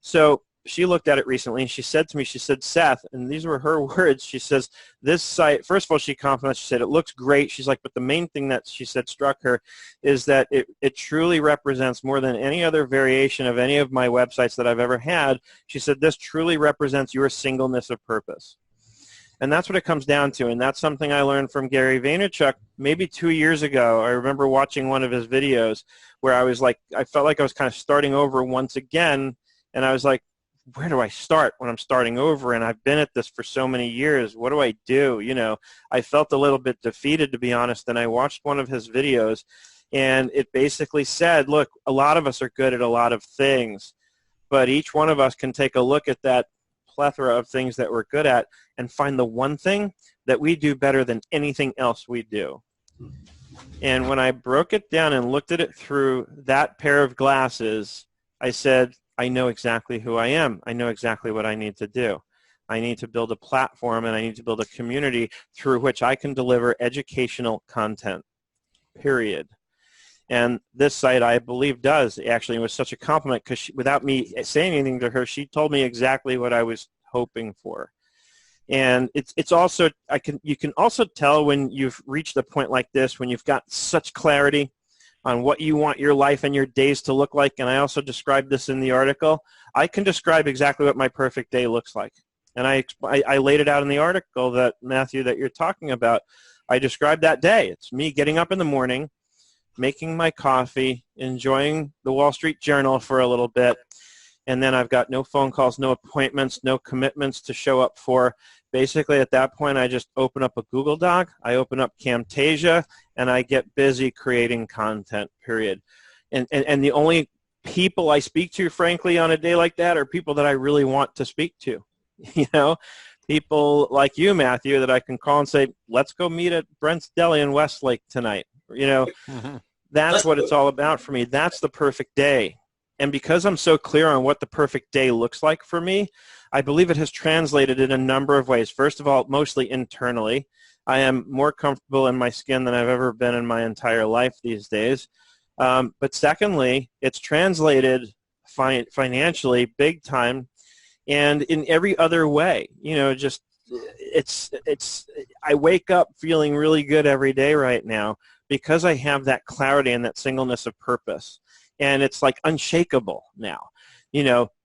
S5: So she looked at it recently, and she said to me, Seth, and these were her words, she says, this site, first of all, she complimented, she said, it looks great. She's like, but the main thing that she said struck her is that it truly represents more than any other variation of any of my websites that I've ever had. She said, this truly represents your singleness of purpose. And that's what it comes down to, and that's something I learned from Gary Vaynerchuk maybe 2 years ago. I remember watching one of his videos where I felt like I was kind of starting over once again, and I was like, where do I start when I'm starting over? And I've been at this for so many years. What do I do? I felt a little bit defeated, to be honest, and I watched one of his videos, and it basically said, look, a lot of us are good at a lot of things, but each one of us can take a look at that plethora of things that we're good at and find the one thing that we do better than anything else we do. And when I broke it down and looked at it through that pair of glasses, I said, I know exactly who I am. I know exactly what I need to do. I need to build a platform, and I need to build a community through which I can deliver educational content, period. And this site, I believe, does. Actually, it was such a compliment because without me saying anything to her, she told me exactly what I was hoping for. And it's also, you can also tell when you've reached a point like this, when you've got such clarity on what you want your life and your days to look like. And I also described this in the article. I can describe exactly what my perfect day looks like. And I laid it out in the article that, Matthew, that you're talking about. I described that day. It's me getting up in the morning, making my coffee, enjoying the Wall Street Journal for a little bit, and then I've got no phone calls, no appointments, no commitments to show up for. Basically, at that point, I just open up a Google Doc, I open up Camtasia, and I get busy creating content, period. And the only people I speak to, frankly, on a day like that are people that I really want to speak to. People like you, Matthew, that I can call and say, let's go meet at Brent's Deli in Westlake tonight. That's what it's all about for me. That's the perfect day. And because I'm so clear on what the perfect day looks like for me, I believe it has translated in a number of ways. First of all, mostly internally. I am more comfortable in my skin than I've ever been in my entire life these days. But secondly, it's translated financially big time and in every other way. I wake up feeling really good every day right now because I have that clarity and that singleness of purpose. And it's like unshakable now.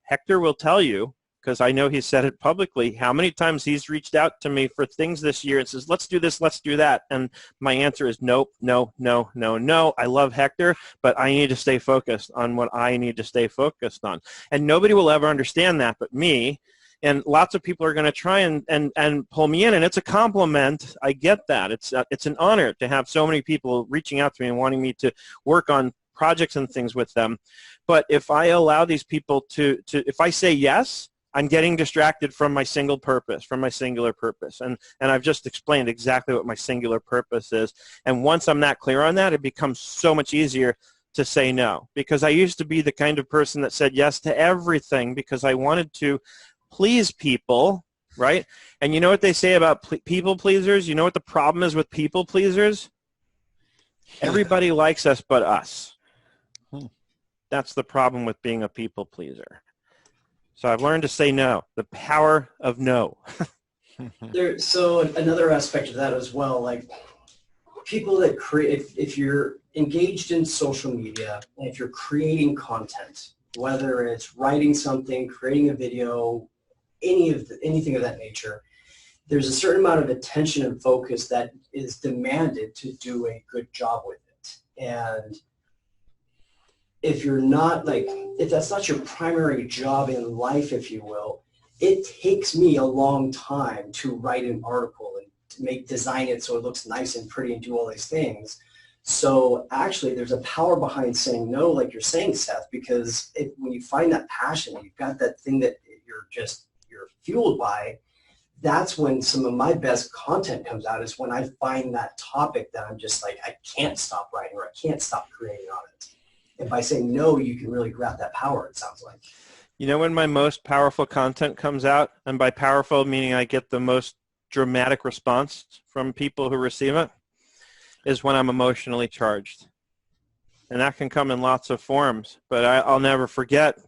S5: Hector will tell you, because I know he said it publicly, how many times he's reached out to me for things this year and says, let's do this, let's do that. And my answer is nope, no, no, no, no. I love Hector, but I need to stay focused on what I need to stay focused on. And nobody will ever understand that but me. And lots of people are going to try and pull me in, and it's a compliment. I get that. It's an honor to have so many people reaching out to me and wanting me to work on projects and things with them. But if I allow these people if I say yes, I'm getting distracted from my singular purpose. And I've just explained exactly what my singular purpose is. And once I'm that clear on that, it becomes so much easier to say no. Because I used to be the kind of person that said yes to everything because I wanted to please people right? And you know what they say about people pleasers? You know what the problem is with people pleasers? Everybody likes us but us. That's the problem with being a people pleaser. So I've learned to say no. The power of no.
S2: So another aspect of that as well, like people that create, if you're engaged in social media, and if you're creating content, whether it's writing something, creating a video, anything of that nature, there's a certain amount of attention and focus that is demanded to do a good job with it. And if you're not if that's not your primary job in life, if you will, it takes me a long time to write an article and to design it so it looks nice and pretty and do all these things. So actually there's a power behind saying no, like you're saying, Seth, because when you find that passion, you've got that thing that you're fueled by, that's when some of my best content comes out, is when I find that topic that I'm just like, I can't stop writing or I can't stop creating on it. And by saying no, you can really grab that power, it sounds like.
S5: You know when my most powerful content comes out, and by powerful meaning I get the most dramatic response from people who receive it, is when I'm emotionally charged. And that can come in lots of forms. But I'll never forget,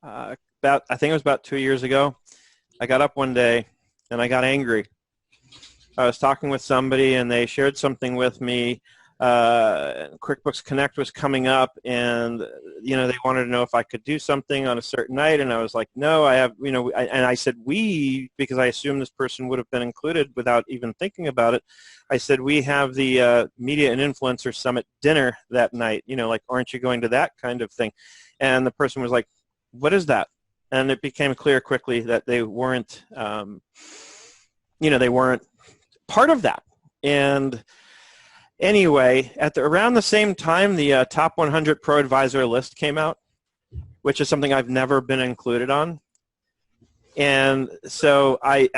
S5: I think it was about 2 years ago, I got up one day and I got angry. I was talking with somebody and they shared something with me. QuickBooks Connect was coming up, and they wanted to know if I could do something on a certain night, and I was like, no, I have, and I said we, because I assumed this person would have been included without even thinking about it. I said, we have the Media and Influencer Summit dinner that night, like, aren't you going to that kind of thing? And the person was like, what is that? And it became clear quickly that they weren't, they weren't part of that. And anyway, around the same time, the Top 100 Pro Advisor list came out, which is something I've never been included on. And so I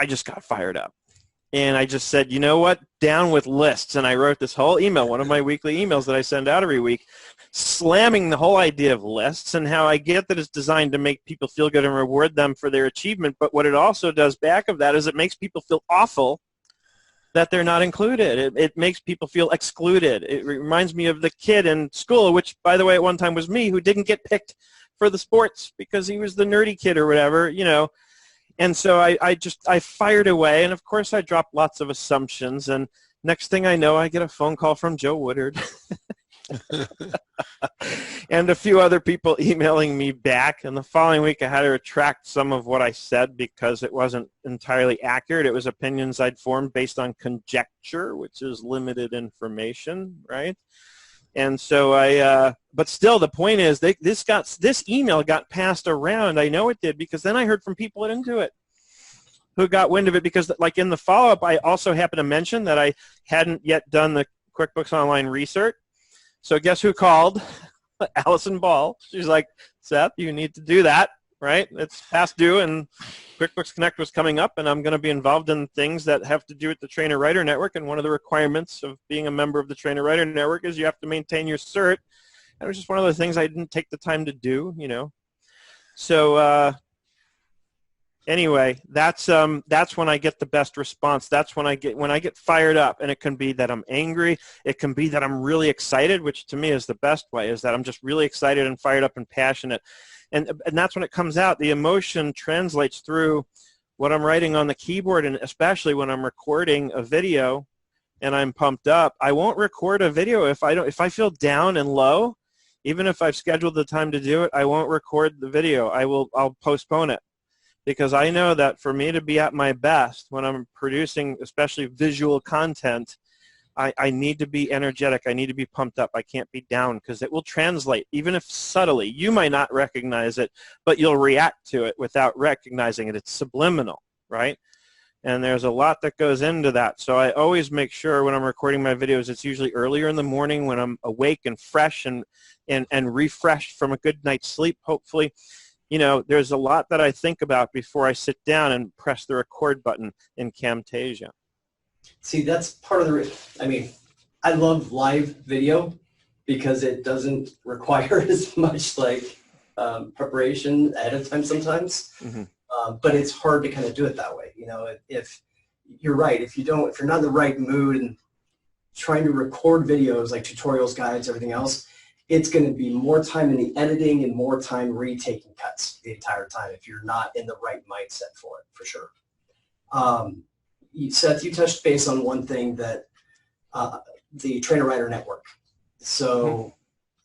S5: just got fired up. And I just said, you know what, down with lists. And I wrote this whole email, one of my weekly emails that I send out every week, slamming the whole idea of lists, and how I get that it's designed to make people feel good and reward them for their achievement. But what it also does back of that is it makes people feel awful that they're not included. It makes people feel excluded. It reminds me of the kid in school, which, by the way, at one time was me, who didn't get picked for the sports because he was the nerdy kid or whatever, And so I fired away, and of course I dropped lots of assumptions, and next thing I know, I get a phone call from Joe Woodard and a few other people emailing me back. And the following week I had to retract some of what I said because it wasn't entirely accurate. It was opinions I'd formed based on conjecture, which is limited information, right? And so but still the point is this email got passed around. I know it did, because then I heard from people at Intuit who got wind of it, because like in the follow-up, I also happened to mention that I hadn't yet done the QuickBooks Online research. So guess who called? Allison Ball. She's like, Seth, you need to do that, right? It's past due, and QuickBooks Connect was coming up, and I'm going to be involved in things that have to do with the Trainer Writer Network, and one of the requirements of being a member of the Trainer Writer Network is you have to maintain your cert. And it was just one of the things I didn't take the time to do, So anyway, that's when I get the best response. That's when I get fired up, and it can be that I'm angry. It can be that I'm really excited, which to me is the best way, is that I'm just really excited and fired up and passionate. And that's when it comes out. The emotion translates through what I'm writing on the keyboard, and especially when I'm recording a video and I'm pumped up. I won't record a video if I feel down and low. Even if I've scheduled the time to do it, I won't record the video. I'll postpone it, because I know that for me to be at my best when I'm producing, especially visual content, I need to be energetic. I need to be pumped up. I can't be down, because it will translate, even if subtly. You might not recognize it, but you'll react to it without recognizing it. It's subliminal, right? And there's a lot that goes into that. So I always make sure when I'm recording my videos, it's usually earlier in the morning when I'm awake and fresh and refreshed from a good night's sleep, hopefully. There's a lot that I think about before I sit down and press the record button in Camtasia.
S2: See, that's part of I love live video because it doesn't require as much preparation ahead of time sometimes.
S5: Mm-hmm.
S2: But it's hard to kind of do it that way. If you're right, if you're not in the right mood and trying to record videos like tutorials, guides, everything else, it's going to be more time in the editing and more time retaking cuts the entire time if you're not in the right mindset for it, for sure. Seth, you touched base on one thing, that the Trainer Writer Network. So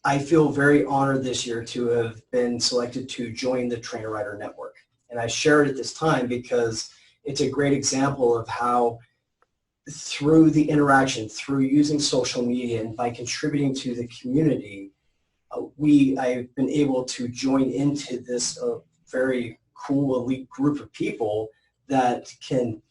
S2: I feel very honored this year to have been selected to join the Trainer Writer Network. And I share it at this time because it's a great example of how through the interaction, through using social media and by contributing to the community, I've been able to join into this very cool elite group of people that can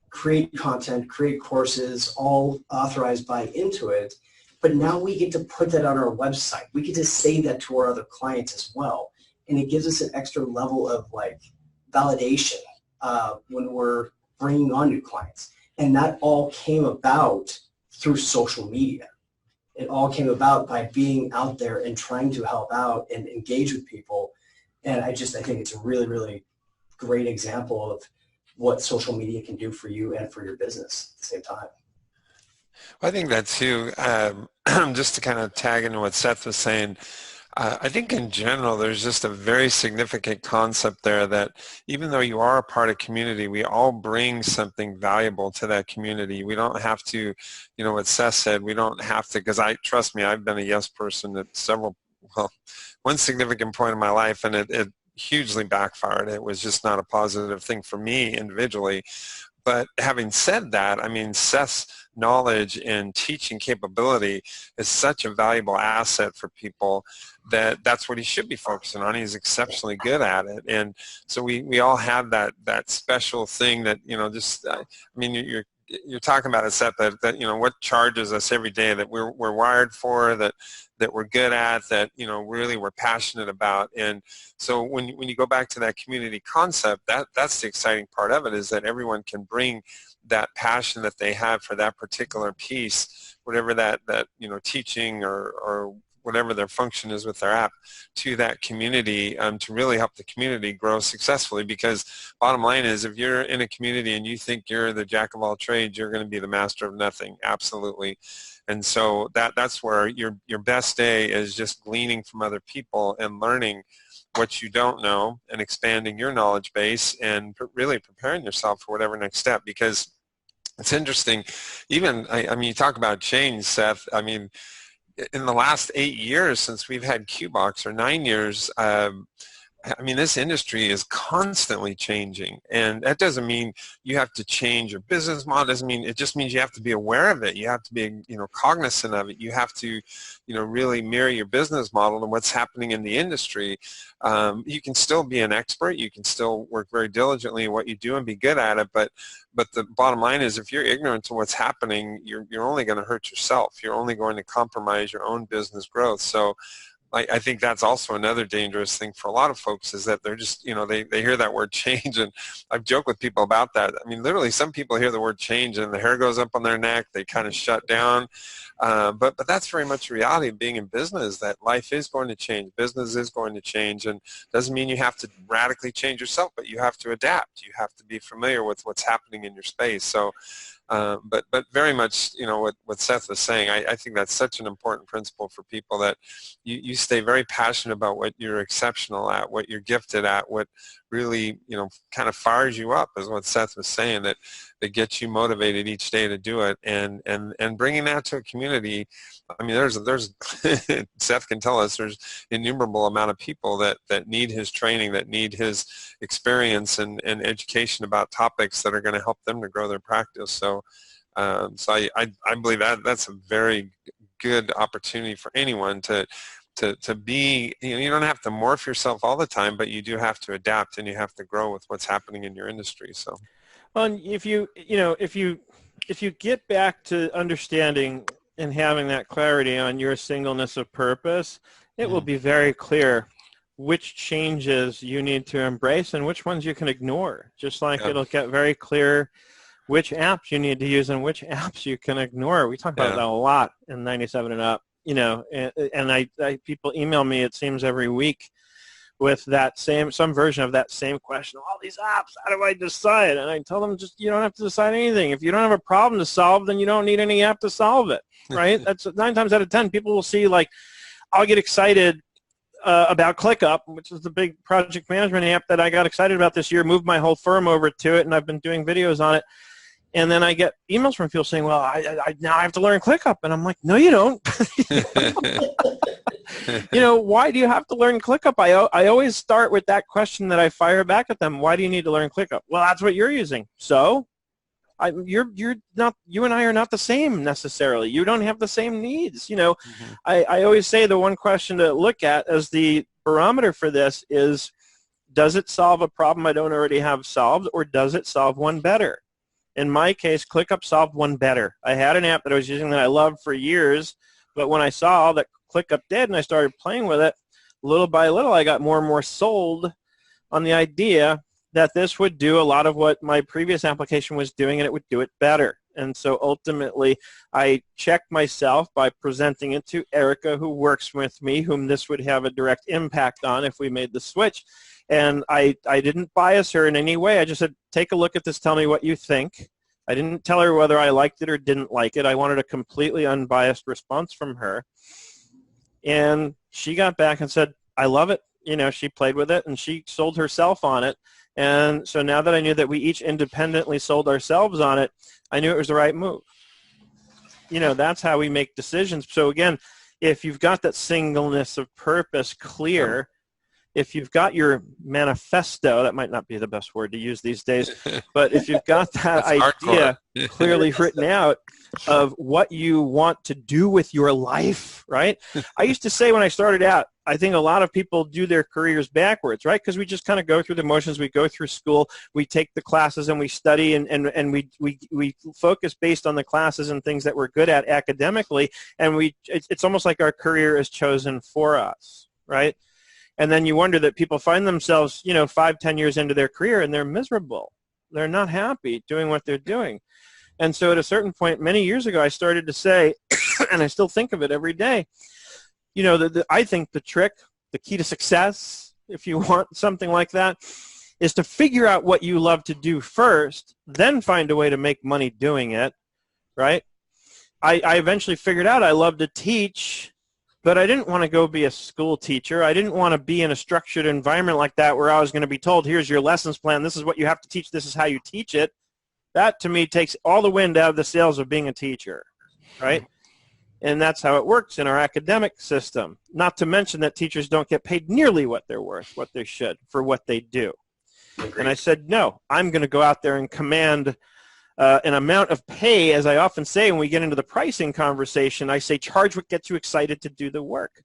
S2: create content, create courses, all authorized by Intuit. But now we get to put that on our website. We get to say that to our other clients as well. And it gives us an extra level of validation when we're bringing on new clients. And that all came about through social media. It all came about by being out there and trying to help out and engage with people. And I think it's a really, really great example of what social media can do for you and for your business at the same time.
S1: I think that too, just to kind of tag into what Seth was saying, I think in general there's just a very significant concept there that even though you are a part of community, we all bring something valuable to that community. We don't have to, what Seth said, we don't have to, because trust me, I've been a yes person at one significant point in my life, and it hugely backfired. It was just not a positive thing for me individually. But having said that, Seth's knowledge and teaching capability is such a valuable asset for people that's what he should be focusing on. He's exceptionally good at it. And so we all have that special thing that, you're talking about it, Seth, that what charges us every day that we're wired for, that we're good at, that really we're passionate about. And so when you go back to that community concept, that's the exciting part of it, is that everyone can bring that passion that they have for that particular piece, whatever that teaching or whatever their function is with their app, to that community, to really help the community grow successfully. Because bottom line is, if you're in a community and you think you're the jack of all trades, you're going to be the master of nothing. Absolutely. And so that's where your best day is just gleaning from other people and learning what you don't know and expanding your knowledge base and really preparing yourself for whatever next step. Because it's interesting, even, you talk about change, Seth. In the last 8 years since we've had QBox, or 9 years, this industry is constantly changing, and that doesn't mean you have to change your business model. It just means you have to be aware of it. You have to be, cognizant of it. You have to, really mirror your business model and what's happening in the industry. You can still be an expert. You can still work very diligently in what you do and be good at it. But the bottom line is, if you're ignorant to what's happening, you're only going to hurt yourself. You're only going to compromise your own business growth. So I think that's also another dangerous thing for a lot of folks, is that they're just, they hear that word change, and I've joked with people about that. Literally, some people hear the word change and the hair goes up on their neck, they kind of shut down. But that's very much the reality of being in business, that life is going to change, business is going to change, and doesn't mean you have to radically change yourself, but you have to adapt. You have to be familiar with what's happening in your space. So, but very much, what Seth was saying, I think that's such an important principle for people, that you stay very passionate about what you're exceptional at, what you're gifted at, what really, kind of fires you up, is what Seth was saying, that gets you motivated each day to do it, and bringing that to a community. There's Seth can tell us there's innumerable amount of people that need his training, that need his experience and education about topics that are going to help them to grow their practice. So I believe that's a very good opportunity for anyone to be, you don't have to morph yourself all the time, but you do have to adapt, and you have to grow with what's happening in your industry. So,
S5: well, if you get back to understanding and having that clarity on your singleness of purpose, it will be very clear which changes you need to embrace and which ones you can ignore. Just like it'll get very clear which apps you need to use and which apps you can ignore. We talk about that a lot in 97 and Up. And I people email me, it seems, every week with some version of that same question. All these apps, how do I decide? And I tell them, just, you don't have to decide anything. If you don't have a problem to solve, then you don't need any app to solve it, right? That's 9 times out of 10, people will see, like, I'll get excited about ClickUp, which is the big project management app that I got excited about this year, moved my whole firm over to it, and I've been doing videos on it. And then I get emails from people saying, well, I now I have to learn ClickUp. And I'm like, no, you don't. Why do you have to learn ClickUp? I always start with that question that I fire back at them. Why do you need to learn ClickUp? Well, that's what you're using. So you're not, you and I are not the same necessarily. You don't have the same needs. I always say the one question to look at as the barometer for this is, does it solve a problem I don't already have solved, or does it solve one better? In my case, ClickUp solved one better. I had an app that I was using that I loved for years, but when I saw that ClickUp did and I started playing with it, little by little I got more and more sold on the idea that this would do a lot of what my previous application was doing, and it would do it better. And so ultimately, I checked myself by presenting it to Erica, who works with me, whom this would have a direct impact on if we made the switch. And I didn't bias her in any way. I just said, take a look at this, tell me what you think. I didn't tell her whether I liked it or didn't like it. I wanted a completely unbiased response from her. And she got back and said, I love it. She played with it, and she sold herself on it. And so now that I knew that we each independently sold ourselves on it, I knew it was the right move. That's how we make decisions. So again, if you've got that singleness of purpose clear, if you've got your manifesto, that might not be the best word to use these days, but if you've got that idea clearly written out of what you want to do with your life, right? I used to say when I started out, I think a lot of people do their careers backwards, right? Because we just kind of go through the motions. We go through school, we take the classes, and we study, and we focus based on the classes and things that we're good at academically, and it's almost like our career is chosen for us, right? And then you wonder that people find themselves, 5-10 years into their career, and they're miserable. They're not happy doing what they're doing. And so at a certain point, many years ago, I started to say, and I still think of it every day, I think the trick, the key to success, if you want something like that, is to figure out what you love to do first, then find a way to make money doing it, right? I eventually figured out I love to teach, but I didn't want to go be a school teacher. I didn't want to be in a structured environment like that where I was going to be told, here's your lessons plan, this is what you have to teach, this is how you teach it. That, to me, takes all the wind out of the sails of being a teacher, right? And that's how it works in our academic system. Not to mention that teachers don't get paid nearly what they're worth, what they should, for what they do. And I said, no, I'm going to go out there and command an amount of pay. As I often say when we get into the pricing conversation, I say charge what gets you excited to do the work.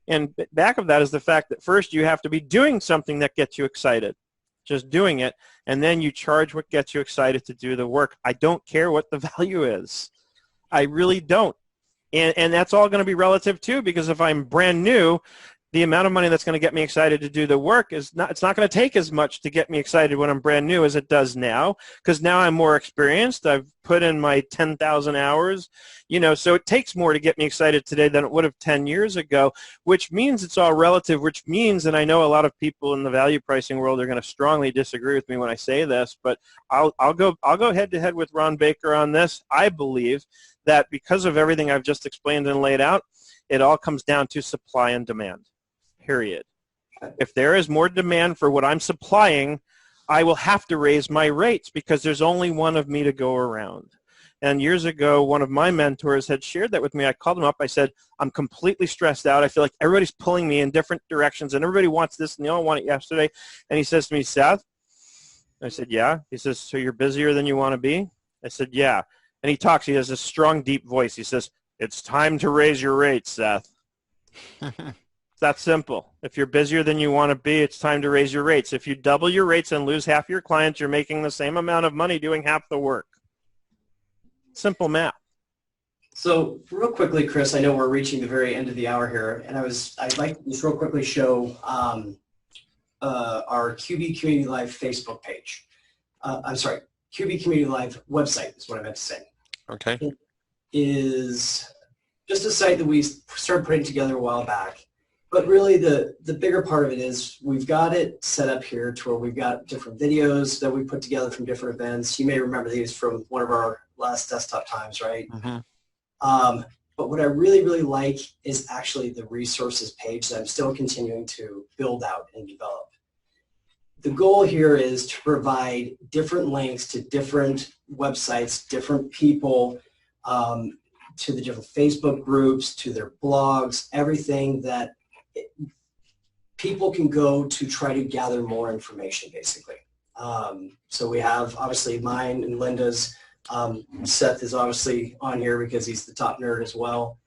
S5: And back of that is the fact that first you have to be doing something that gets you excited, just doing it, and then you charge what gets you excited to do the work. I don't care what the value is. I really don't. And that's all going to be relative too, because if I'm brand new, the amount of money that's going to get me excited to do the work it's not going to take as much to get me excited when I'm brand new as it does now, because now I'm more experienced. I've put in my 10,000 hours, so it takes more to get me excited today than it would have 10 years ago, which means it's all relative, which means, and I know a lot of people in the value pricing world are going to strongly disagree with me when I say this, but I'll go head to head with Ron Baker on this. I believe that because of everything I've just explained and laid out, it all comes down to supply and demand. Period. If there is more demand for what I'm supplying, I will have to raise my rates because there's only one of me to go around. And years ago, one of my mentors had shared that with me. I called him up. I said, I'm completely stressed out. I feel like everybody's pulling me in different directions, and everybody wants this, and they all want it yesterday. And he says to me, Seth, I said, yeah. He says, so you're busier than you want to be? I said, yeah. And he talks. He has this strong, deep voice. He says, it's time to raise your rates, Seth. It's that simple. If you're busier than you want to be, it's time to raise your rates. If you double your rates and lose half your clients, you're making the same amount of money doing half the work. Simple math.
S2: So real quickly, Chris, I know we're reaching the very end of the hour here, and I'd like to just real quickly show our QB Community Live Facebook page. I'm sorry, QB Community Live website is what I meant to say.
S1: Okay.
S2: It is just a site that we started putting together a while back. But really the bigger part of it is we've got it set up here to where we've got different videos that we put together from different events. You may remember these from one of our last desktop times, right? But what I really, really like is actually the resources page that I'm still continuing to build out and develop. The goal here is to provide different links to different websites, different people, to the different Facebook groups, to their blogs, everything that people can go to try to gather more information, basically. So we have obviously mine and Linda's. Seth is obviously on here because he's the top nerd as well.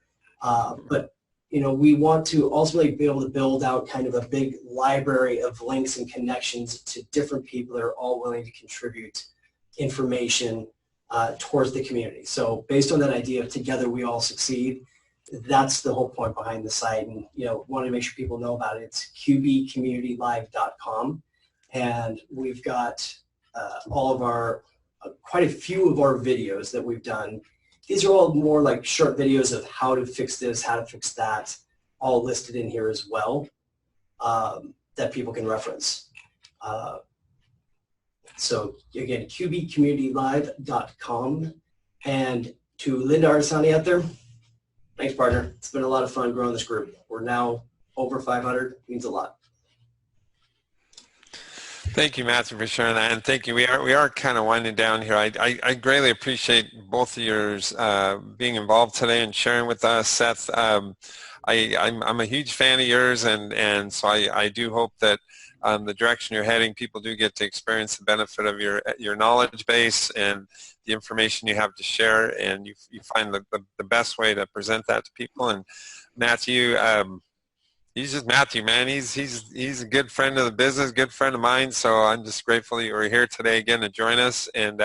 S2: But we want to ultimately be able to build out kind of a big library of links and connections to different people that are all willing to contribute information towards the community. So based on that idea of together we all succeed, that's the whole point behind the site. And wanted to make sure people know about it. It's qbcommunitylive.com, and we've got all of our quite a few of our videos that we've done. These are all more like short videos of how to fix this, how to fix that, all listed in here as well, that people can reference. So again, qbcommunitylive.com. And to Linda Arsani out there, thanks, partner. It's been a lot of fun growing this group. We're now over 500. It means a lot.
S1: Thank you, Matthew, for sharing that, and thank you. We are kind of winding down here. I greatly appreciate both of yours being involved today and sharing with us, Seth. I'm a huge fan of yours, and so I do hope that the direction you're heading, people do get to experience the benefit of your knowledge base and the information you have to share, and you find the best way to present that to people. And Matthew. He's just Matthew, man. He's a good friend of the business, good friend of mine. So I'm just grateful you were here today again to join us. And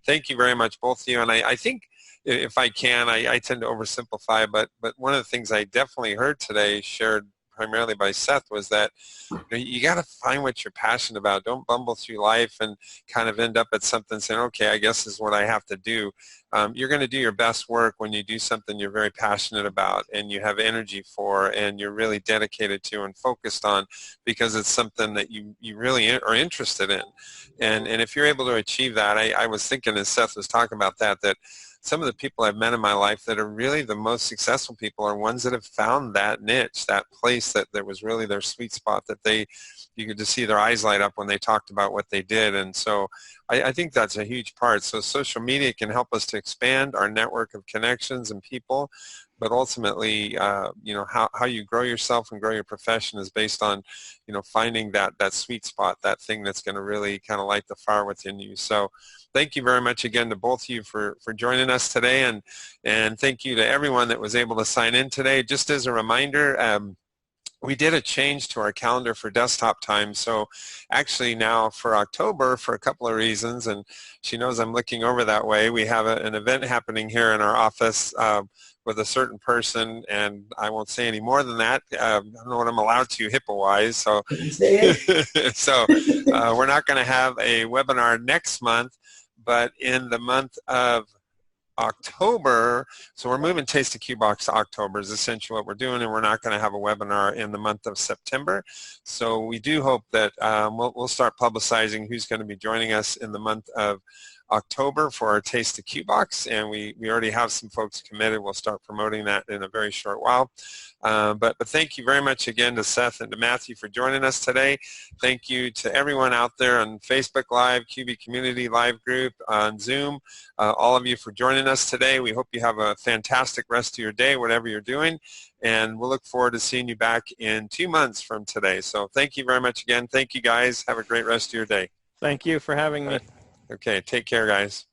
S1: thank you very much, both of you. And I think if I can, I tend to oversimplify, but one of the things I definitely heard today, shared primarily by Seth, was that you got to find what you're passionate about. Don't bumble through life and kind of end up at something saying, okay, I guess this is what I have to do. You're going to do your best work when you do something you're very passionate about and you have energy for and you're really dedicated to and focused on, because it's something that you really are interested in. And if you're able to achieve that, I was thinking as Seth was talking about that some of the people I've met in my life that are really the most successful people are ones that have found that niche, that place that was really their sweet spot, that you could just see their eyes light up when they talked about what they did. And so I think that's a huge part. So social media can help us to expand our network of connections and people, but ultimately, how you grow yourself and grow your profession is based on, finding that sweet spot, that thing that's going to really kind of light the fire within you. So thank you very much again to both of you for joining us today, and thank you to everyone that was able to sign in today. Just as a reminder, we did a change to our calendar for desktop time. So actually now for October, for a couple of reasons, and she knows I'm looking over that way, we have an event happening here in our office with a certain person, and I won't say any more than that. I don't know what I'm allowed to HIPAA-wise. So, we're not going to have a webinar next month, but in the month of October, so we're moving Taste the Q-Box to October is essentially what we're doing, and we're not going to have a webinar in the month of September. So we do hope that we'll start publicizing who's going to be joining us in the month of October for our Taste the Q-Box, and we already have some folks committed. We'll start promoting that in a very short while. But thank you very much again to Seth and to Matthew for joining us today. Thank you to everyone out there on Facebook Live, QB Community Live Group, on Zoom, all of you for joining us today. We hope you have a fantastic rest of your day, whatever you're doing, and we'll look forward to seeing you back in 2 months from today. So thank you very much again. Thank you, guys. Have a great rest of your day.
S5: Thank you for having me.
S1: Okay, take care, guys.